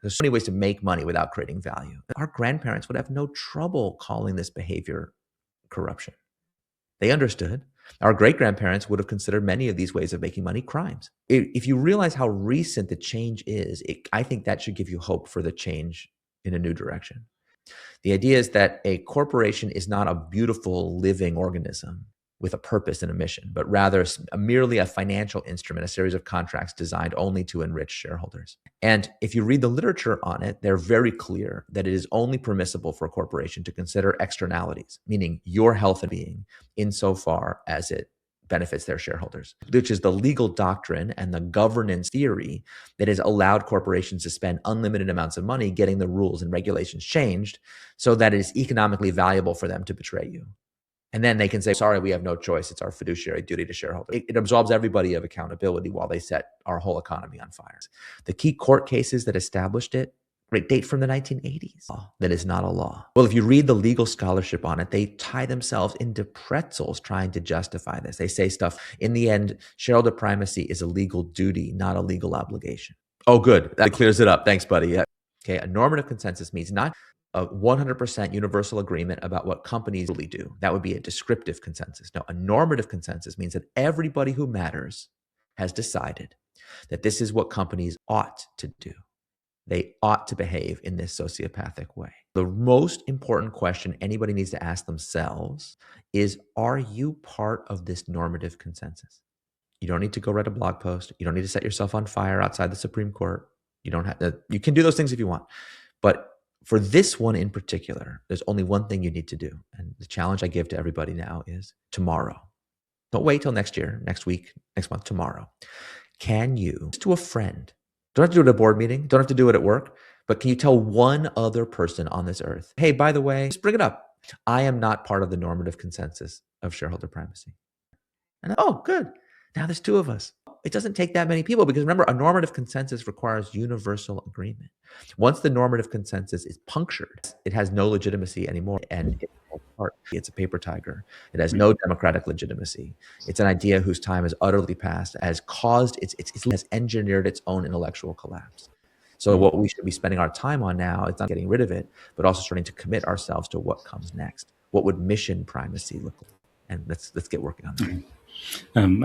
There's so many ways to make money without creating value. Our grandparents would have no trouble calling this behavior corruption. They understood. Our great-grandparents would have considered many of these ways of making money crimes. If you realize how recent the change is, I think that should give you hope for the change in a new direction. The idea is that a corporation is not a beautiful living organism with a purpose and a mission, but rather merely a financial instrument, a series of contracts designed only to enrich shareholders. And if you read the literature on it, they're very clear that it is only permissible for a corporation to consider externalities, meaning your health and being, insofar as it benefits their shareholders, which is the legal doctrine and the governance theory that has allowed corporations to spend unlimited amounts of money getting the rules and regulations changed so that it is economically valuable for them to betray you. And then they can say, sorry, we have no choice. It's our fiduciary duty to shareholders. It absolves everybody of accountability while they set our whole economy on fire. The key court cases that established it date from the 1980s. That is not a law. Well, if you read the legal scholarship on it, they tie themselves into pretzels trying to justify this. They say stuff, in the end, shareholder primacy is a legal duty, not a legal obligation. Oh, good. That clears it up. Thanks, buddy. Yeah. Okay, a normative consensus means not a 100% universal agreement about what companies really do. That would be a descriptive consensus. No, a normative consensus means that everybody who matters has decided that this is what companies ought to do. They ought to behave in this sociopathic way. The most important question anybody needs to ask themselves is, are you part of this normative consensus? You don't need to go write a blog post. You don't need to set yourself on fire outside the Supreme Court. You don't have to, you can do those things if you want. But for this one in particular, there's only one thing you need to do. And the challenge I give to everybody now is tomorrow. Don't wait till next year, next week, next month, tomorrow. Can you, to a friend, don't have to do it at a board meeting, don't have to do it at work, but can you tell one other person on this earth, hey, by the way, just bring it up. I am not part of the normative consensus of shareholder primacy. And oh, good. Now there's two of us. It doesn't take that many people because remember, a normative consensus requires universal agreement. Once the normative consensus is punctured, it has no legitimacy anymore. And it's a paper tiger. It has no democratic legitimacy. It's an idea whose time is utterly past, has caused, it has engineered its own intellectual collapse. So what we should be spending our time on now is not getting rid of it, but also starting to commit ourselves to what comes next. What would mission primacy look like? And let's get working on that.